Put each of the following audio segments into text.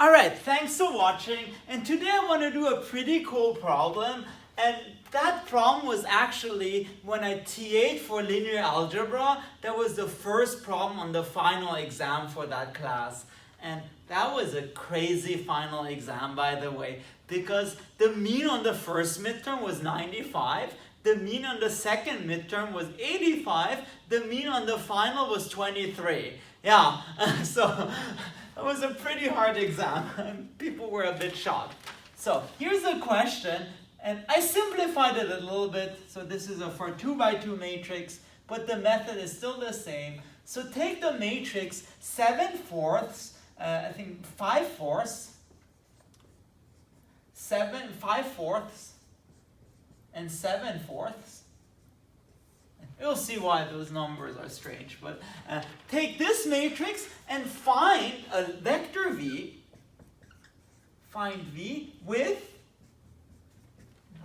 Alright, thanks for watching, and today I want to do a pretty cool problem, and that problem was actually when I TA'd for linear algebra. That was the first problem on the final exam for that class, and that was a crazy final exam, by the way, because the mean on the first midterm was 95, the mean on the second midterm was 85, the mean on the final was 23. Yeah, so it was a pretty hard exam, and people were a bit shocked. So here's the question, and I simplified it a little bit. So this is for 2 by 2 matrix, but the method is still the same. So take the matrix 7/4, I think 5/4, 5/4, and 7/4. You'll see why those numbers are strange, but take this matrix and find a vector V. Find V with,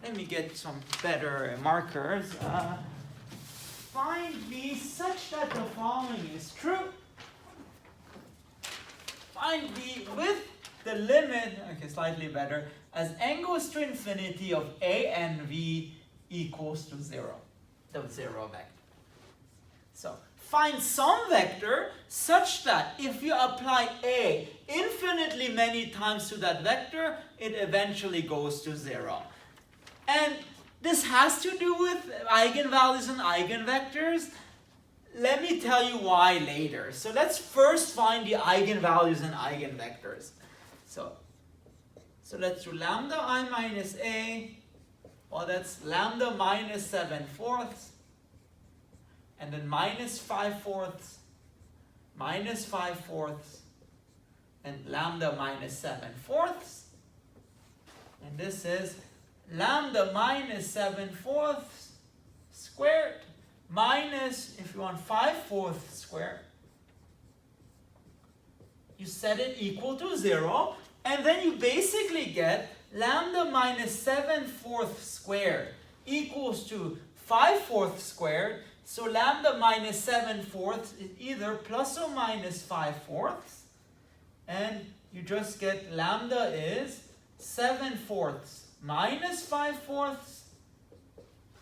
let me get some better markers. Find V such that the following is true. Find V with the limit, okay, slightly better, as n goes to infinity of a and V equals to 0. The 0 vector. So find some vector such that if you apply A infinitely many times to that vector, it eventually goes to 0. And this has to do with eigenvalues and eigenvectors. Let me tell you why later. So let's first find the eigenvalues and eigenvectors. So let's do lambda I minus A. Well, that's lambda minus 7/4, and then minus 5/4, minus 5/4, and lambda minus 7/4. And this is lambda minus 7/4 squared minus, if you want, 5/4 squared. You set it equal to 0, and then you basically get lambda minus 7/4 squared equals to 5/4 squared. So lambda minus 7/4 is either plus or minus 5/4. And you just get lambda is 7/4 minus 5/4,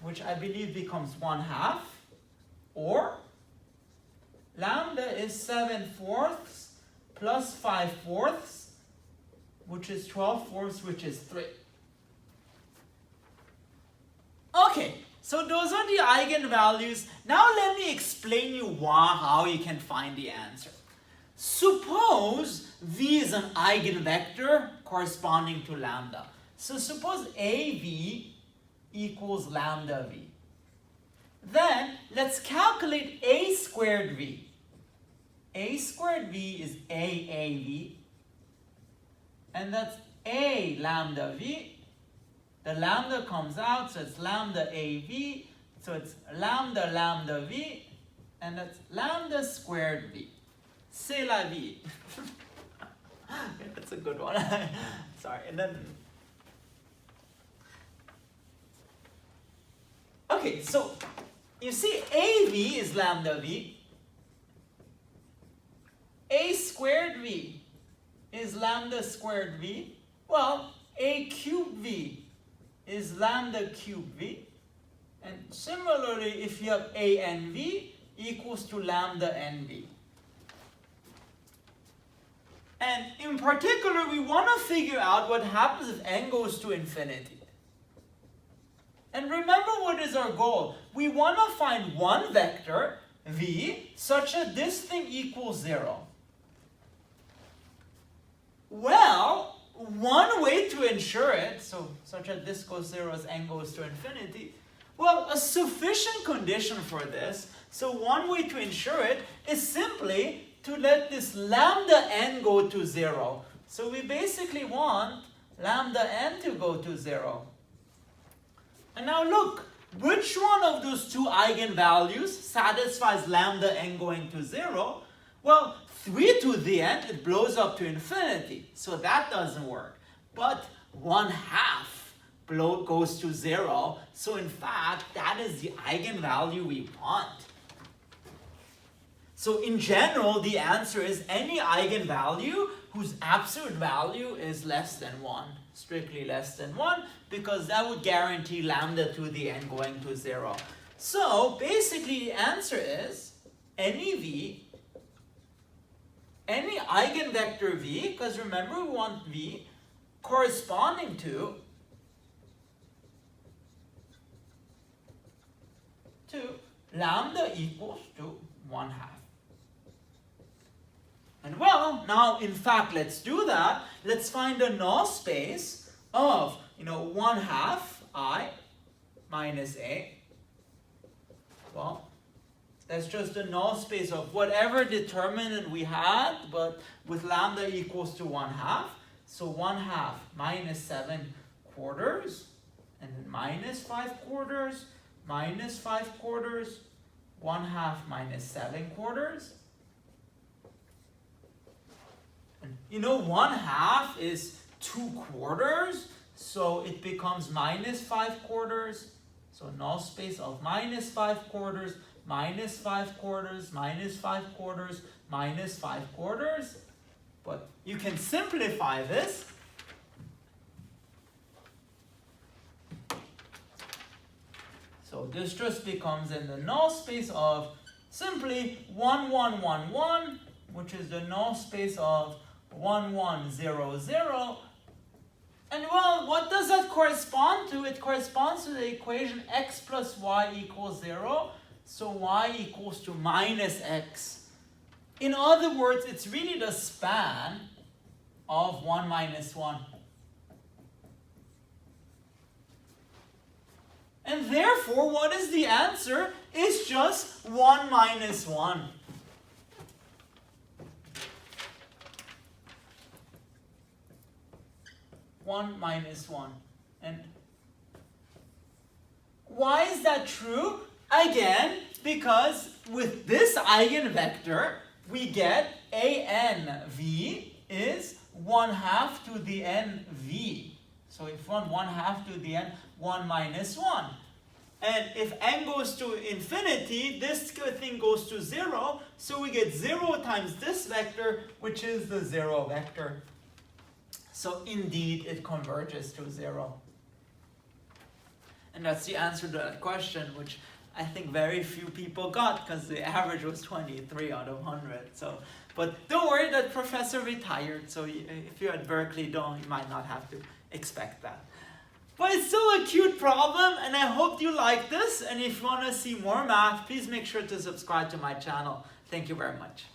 which I believe becomes 1/2. Or lambda is 7/4 plus 5/4, which is 12/4, which is 3. Okay, so those are the eigenvalues. Now let me explain you how you can find the answer. Suppose V is an eigenvector corresponding to lambda. So suppose AV equals lambda V. Then let's calculate A squared V. A squared V is AAV. And that's A lambda V. The lambda comes out, so it's lambda AV. So it's lambda lambda V. And that's lambda squared V. C'est la vie. That's a good one. Sorry. And then, okay, so you see AV is lambda V. A squared V is lambda squared V. Well, A cubed V is lambda cubed V. And similarly, if you have A and V equals to lambda and V. And in particular, we want to figure out what happens if n goes to infinity. And remember, what is our goal? We want to find one vector, V, such that this thing equals 0. Well, one way to ensure it, so such that this goes 0 as n goes to infinity, well, a sufficient condition for this, so one way to ensure it is simply to let this lambda n go to 0. So we basically want lambda n to go to 0. And now look, which one of those two eigenvalues satisfies lambda n going to 0? Well, 3 to the n, it blows up to infinity, so that doesn't work. But 1/2 goes to 0, so in fact, that is the eigenvalue we want. So in general, the answer is any eigenvalue whose absolute value is less than 1, strictly less than 1, because that would guarantee lambda to the n going to 0. So basically the answer is any v, any eigenvector v, because remember we want v corresponding to lambda equals to 1/2. And well, now in fact, let's do that. Let's find a null space of 1/2 I minus a. Well, that's just a null space of whatever determinant we had, but with lambda equals to 1/2. So 1/2 minus 7/4, and then minus 5/4, minus 5/4, 1/2 minus 7/4. And 1/2 is 2/4, so it becomes minus 5/4. So null space of minus 5/4, minus 5/4, minus 5/4, minus 5/4. But you can simplify this. So this just becomes in the null space of simply 1, 1, 1, 1, which is the null space of 1, 1, 0, 0. And well, what does that correspond to? It corresponds to the equation x plus y equals 0. So y equals to minus x. In other words, it's really the span of 1 minus 1. And therefore, what is the answer? It's just 1 minus 1. One minus 1. And why is that true? Again, because with this eigenvector, we get ANV is 1/2 to the n v. So if 1/2 to the n, 1 minus 1. And if n goes to infinity, this thing goes to 0. So we get 0 times this vector, which is the 0 vector. So indeed, it converges to 0. And that's the answer to that question, which I think very few people got, because the average was 23 out of 100. So, but don't worry, that professor retired. So if you're at Berkeley, you might not have to expect that. But it's still a cute problem, and I hope you like this. And if you want to see more math, please make sure to subscribe to my channel. Thank you very much.